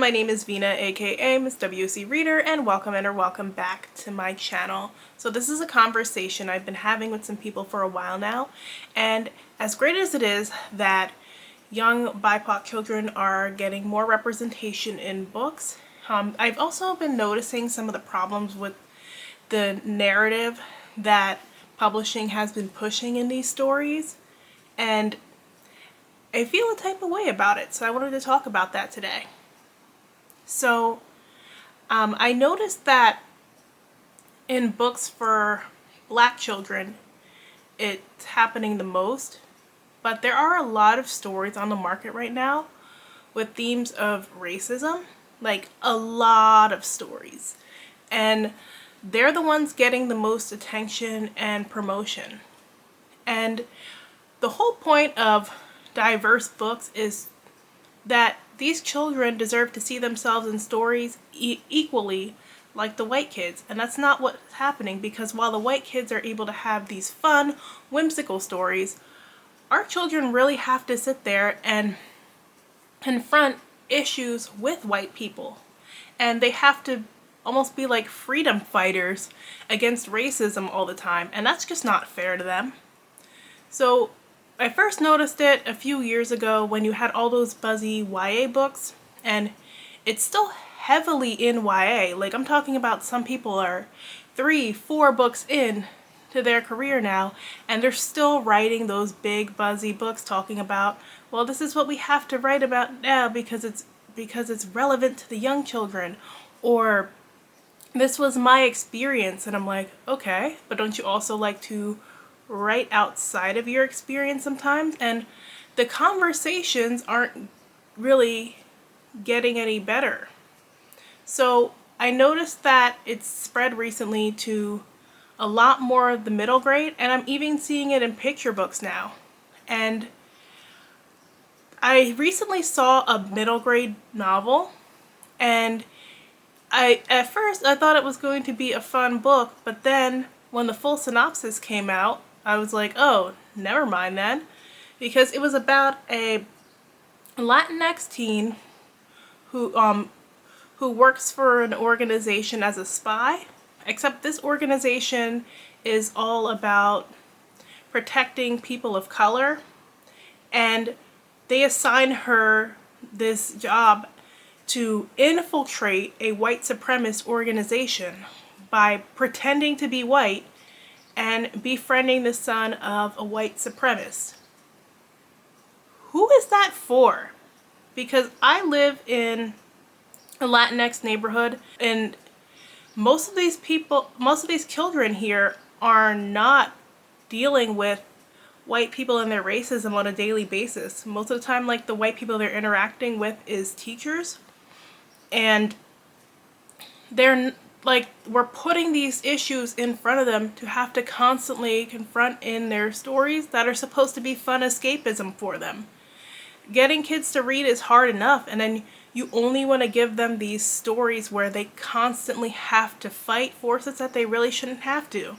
my name is Vina, aka Miss WC Reader, and welcome back to my channel. So this is a conversation I've been having with some people for a while now, and as great as it is that young BIPOC children are getting more representation in books, I've also been noticing some of the problems with the narrative that publishing has been pushing in these stories, and I feel a type of way about it, so I wanted to talk about that today. So I noticed that in books for Black children, it's happening the most, but there are a lot of stories on the market right now with themes of racism, like a lot of stories, and they're the ones getting the most attention and promotion. And the whole point of diverse books is that these children deserve to see themselves in stories equally like the white kids, and that's not what's happening, because while the white kids are able to have these fun, whimsical stories, our children really have to sit there and confront issues with white people, and they have to almost be like freedom fighters against racism all the time, and that's just not fair to them. So I first noticed it a few years ago when you had all those buzzy YA books, and it's still heavily in YA. Like, I'm talking about some people are 3-4 books in to their career now, and they're still writing those big buzzy books talking about, well, this is what we have to write about now because it's relevant to the young children, or this was my experience. And I'm like, okay, but don't you also like to write outside of your experience sometimes? And the conversations aren't really getting any better. So I noticed that it's spread recently to a lot more of the middle grade, and I'm even seeing it in picture books now. And I recently saw a middle grade novel, and at first I thought it was going to be a fun book, but then when the full synopsis came out, I was like, oh, never mind then, because it was about a Latinx teen who works for an organization as a spy, except this organization is all about protecting people of color, and they assign her this job to infiltrate a white supremacist organization by pretending to be white and befriending the son of a white supremacist. Who is that for? Because I live in a Latinx neighborhood, and most of these children here are not dealing with white people and their racism on a daily basis. Most of the time, like, the white people they're interacting with is teachers, and they're like, we're putting these issues in front of them to have to constantly confront in their stories that are supposed to be fun escapism for them. Getting kids to read is hard enough, and then you only want to give them these stories where they constantly have to fight forces that they really shouldn't have to.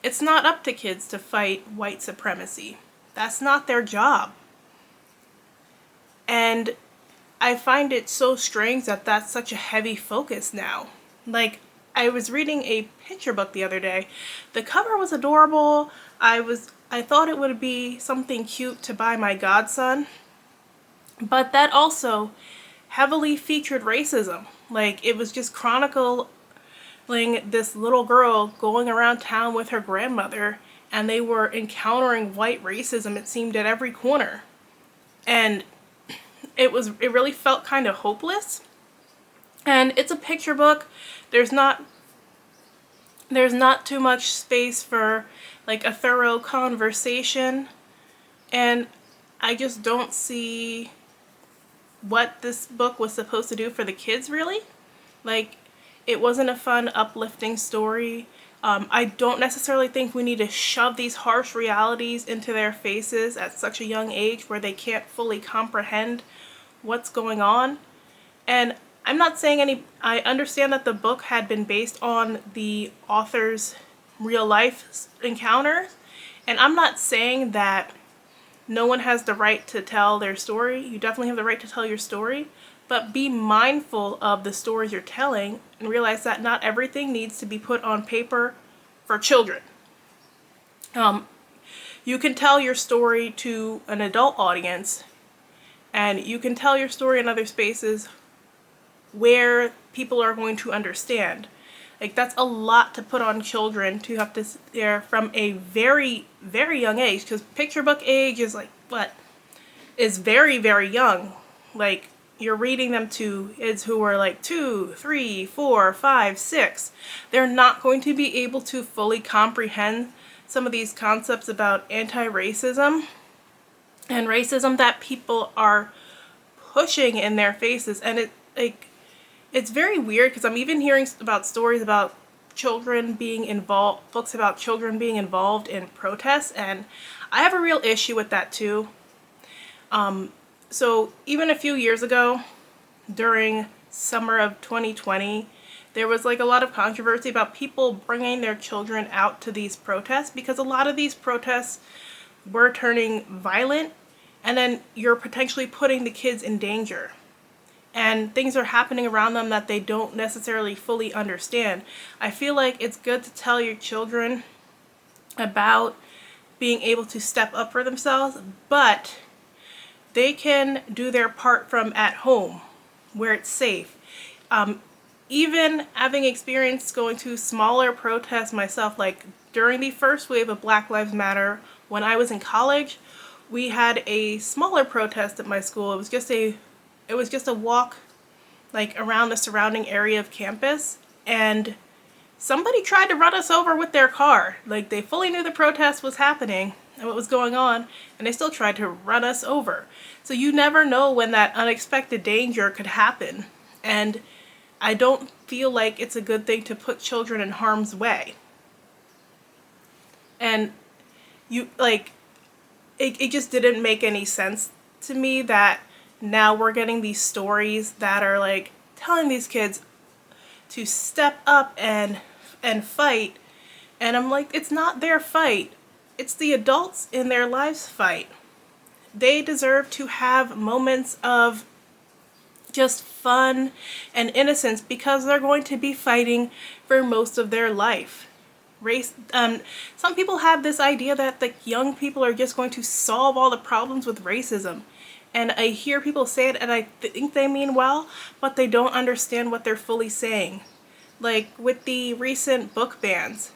It's not up to kids to fight white supremacy. That's not their job. And I find it so strange that that's such a heavy focus now. Like, I was reading a picture book the other day. The cover was adorable. I thought it would be something cute to buy my godson, but that also heavily featured racism. Like, it was just chronicling this little girl going around town with her grandmother, and they were encountering white racism, it seemed, at every corner. And it really felt kind of hopeless. And it's a picture book. There's not too much space for like a thorough conversation, and I just don't see what this book was supposed to do for the kids, really. Like, it wasn't a fun, uplifting story. I don't necessarily think we need to shove these harsh realities into their faces at such a young age where they can't fully comprehend what's going on. And I'm not saying I understand that the book had been based on the author's real life encounters, and I'm not saying that no one has the right to tell their story. You definitely have the right to tell your story, but be mindful of the stories you're telling and realize that not everything needs to be put on paper for children. You can tell your story to an adult audience, and you can tell your story in other spaces where people are going to understand. Like, that's a lot to put on children to have to sit there from a very, very young age, because picture book age is like, what? Is very, very young. Like, you're reading them to kids who are like 2, 3, 4, 5, 6. They're not going to be able to fully comprehend some of these concepts about anti-racism and racism that people are pushing in their faces. And it's very weird, because I'm even hearing about stories about children being involved, books about children being involved in protests, and I have a real issue with that too. So even a few years ago, during summer of 2020, there was like a lot of controversy about people bringing their children out to these protests, because a lot of these protests were turning violent, and then you're potentially putting the kids in danger. And things are happening around them that they don't necessarily fully understand. I feel like it's good to tell your children about being able to step up for themselves, but they can do their part from at home, where it's safe. Even having experience going to smaller protests myself, like during the first wave of Black Lives Matter, when I was in college, we had a smaller protest at my school. It was just a walk like around the surrounding area of campus, and somebody tried to run us over with their car. Like, they fully knew the protest was happening and what was going on, and they still tried to run us over. So you never know when that unexpected danger could happen, and I don't feel like it's a good thing to put children in harm's way. And it just didn't make any sense to me that now we're getting these stories that are like telling these kids to step up and fight, and I'm like, it's not their fight, it's the adults in their lives' fight. They deserve to have moments of just fun and innocence, because they're going to be fighting for most of their life. Some people have this idea that the young people are just going to solve all the problems with racism. And I hear people say it, and I think they mean well, but they don't understand what they're fully saying. Like with the recent book bans,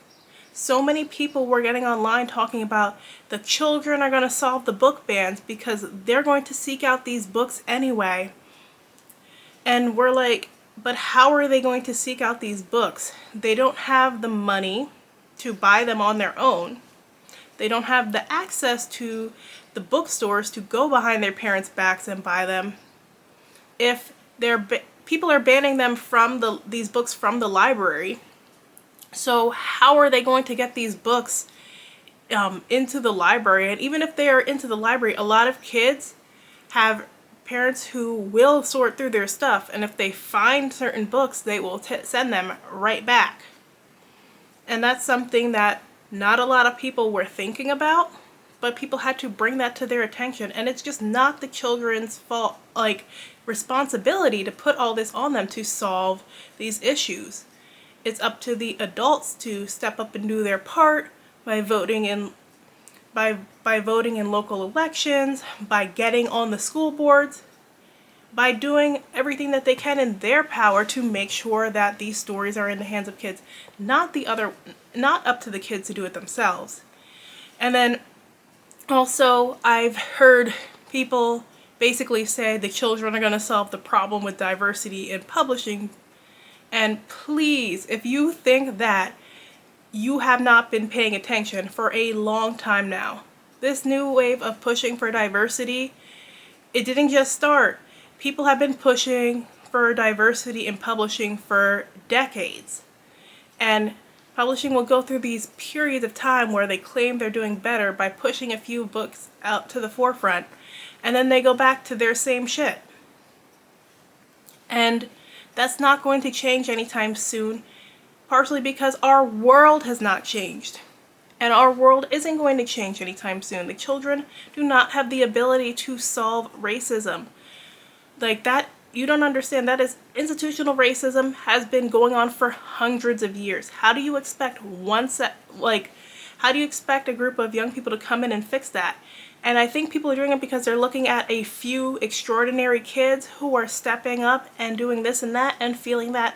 so many people were getting online talking about the children are going to solve the book bans because they're going to seek out these books anyway. And we're like, but how are they going to seek out these books? They don't have the money to buy them on their own. They don't have the access to the bookstores to go behind their parents' backs and buy them. If people are banning them from these books from the library, so how are they going to get these books into the library? And even if they are into the library, a lot of kids have parents who will sort through their stuff, and if they find certain books, they will send them right back. And that's something that not a lot of people were thinking about, but people had to bring that to their attention. And it's just not the children's fault, like, responsibility to put all this on them to solve these issues. It's up to the adults to step up and do their part by voting in voting in local elections, by getting on the school boards, by doing everything that they can in their power to make sure that these stories are in the hands of kids, not up to the kids to do it themselves. And then also, I've heard people basically say the children are going to solve the problem with diversity in publishing. And please, if you think that, you have not been paying attention for a long time now. This new wave of pushing for diversity, it didn't just start. People have been pushing for diversity in publishing for decades. And publishing will go through these periods of time where they claim they're doing better by pushing a few books out to the forefront, and then they go back to their same shit. And that's not going to change anytime soon, partially because our world has not changed. And our world isn't going to change anytime soon. The children do not have the ability to solve racism. Like, that you don't understand. That is, institutional racism has been going on for hundreds of years. How do you expect how do you expect a group of young people to come in and fix that? And I think people are doing it because they're looking at a few extraordinary kids who are stepping up and doing this and that and feeling that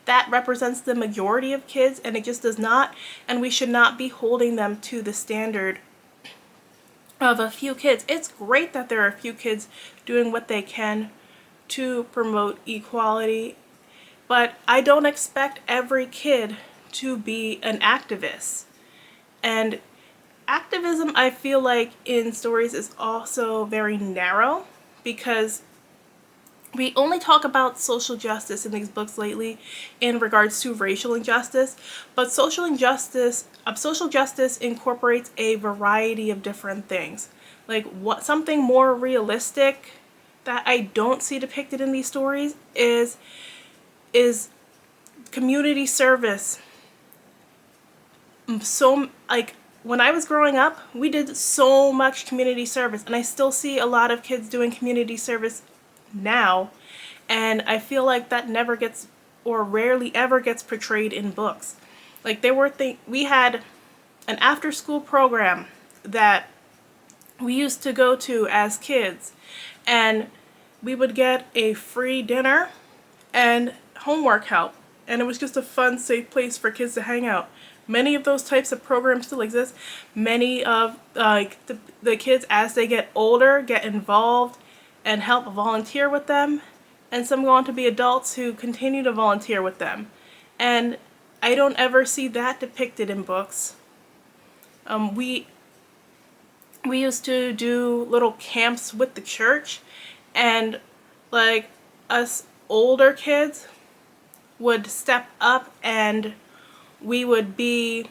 that represents the majority of kids, and it just does not. And we should not be holding them to the standard of a few kids. It's great that there are a few kids doing what they can to promote equality, but I don't expect every kid to be an activist. And activism, I feel like in stories, is also very narrow, because we only talk about social justice in these books lately in regards to racial injustice, but social justice incorporates a variety of different things. Like, what something more realistic that I don't see depicted in these stories is community service. So, like, when I was growing up, we did so much community service, and I still see a lot of kids doing community service now, and I feel like that never gets, or rarely ever gets, portrayed in books. Like, we had an after-school program that we used to go to as kids, and we would get a free dinner and homework help, and it was just a fun, safe place for kids to hang out. Many of those types of programs still exist. Many of the kids, as they get older, get involved and help volunteer with them, and some go on to be adults who continue to volunteer with them. And I don't ever see that depicted in books. We used to do little camps with the church, and like, us older kids would step up and we would be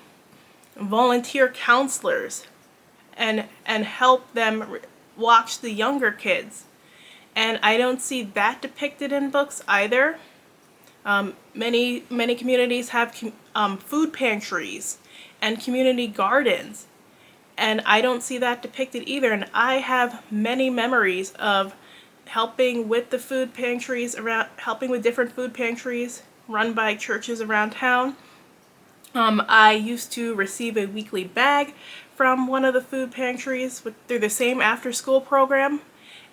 volunteer counselors and help them watch the younger kids. And I don't see that depicted in books either. Many communities have food pantries and community gardens, and I don't see that depicted either. And I have many memories of helping with the food pantries helping with different food pantries run by churches around town. I used to receive a weekly bag from one of the food pantries through the same after-school program.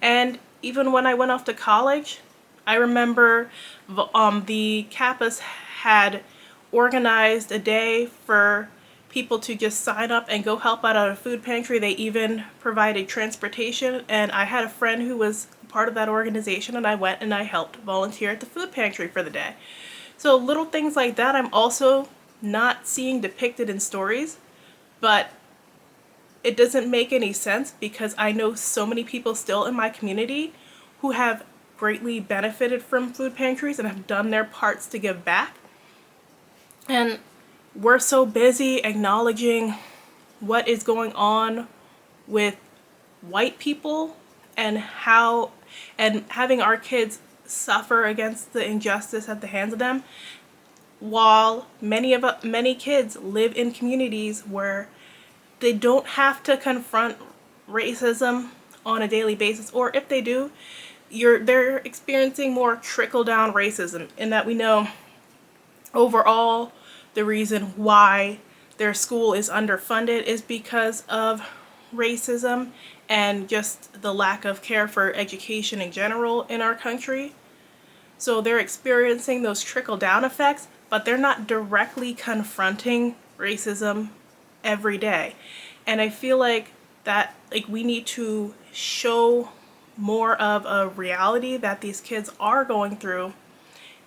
And even when I went off to college, I remember the Kappas had organized a day for people to just sign up and go help out at a food pantry. They even provided transportation, and I had a friend who was part of that organization, and I went and I helped volunteer at the food pantry for the day. So little things like that I'm also not seeing depicted in stories, but it doesn't make any sense because I know so many people still in my community who have greatly benefited from food pantries and have done their parts to give back. And we're so busy acknowledging what is going on with white people and having our kids suffer against the injustice at the hands of them, while many kids live in communities where they don't have to confront racism on a daily basis, or if they do, they're experiencing more trickle-down racism, in that we know overall the reason why their school is underfunded is because of racism and just the lack of care for education in general in our country. So they're experiencing those trickle-down effects, but they're not directly confronting racism every day. And I feel like that, like, we need to show more of a reality that these kids are going through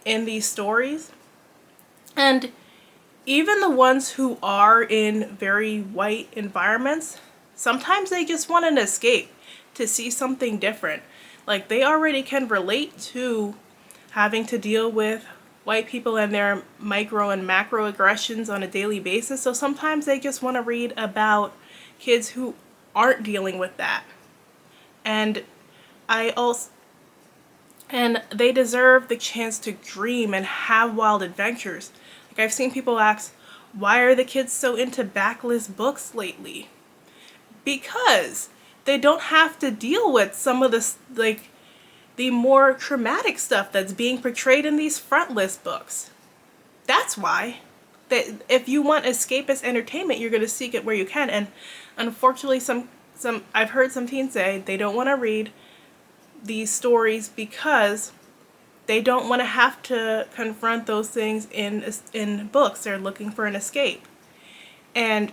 in these stories. And even the ones who are in very white environments, sometimes they just want an escape to see something different. Like, they already can relate to having to deal with white people and their micro and macro aggressions on a daily basis. So sometimes they just want to read about kids who aren't dealing with that. And they deserve the chance to dream and have wild adventures. Like, I've seen people ask, why are the kids so into backless books lately? Because they don't have to deal with some of the the more traumatic stuff that's being portrayed in these frontless books. That's why. That if you want escapist entertainment, you're going to seek it where you can. And unfortunately, I've heard some teens say they don't want to read these stories because they don't want to have to confront those things in books. They're looking for an escape. And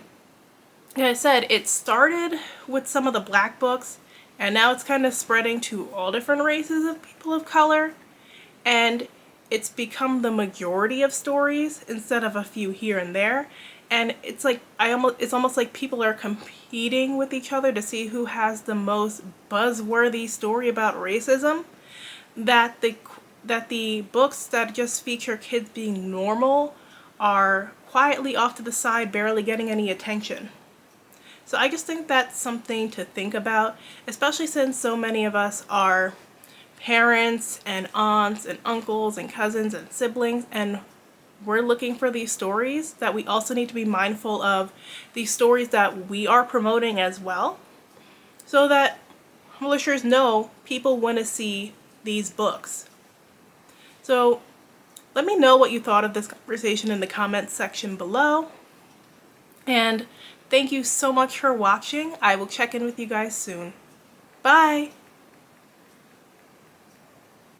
like I said, it started with some of the Black books, and now it's kind of spreading to all different races of people of color. And it's become the majority of stories instead of a few here and there. And it's like it's almost like people are competing with each other to see who has the most buzzworthy story about racism. That the books that just feature kids being normal are quietly off to the side, barely getting any attention. So I just think that's something to think about, especially since so many of us are parents and aunts and uncles and cousins and siblings, and we're looking for these stories. That we also need to be mindful of these stories that we are promoting as well, so that publishers know people want to see these books. So let me know what you thought of this conversation in the comments section below. And thank you so much for watching. I will check in with you guys soon. Bye!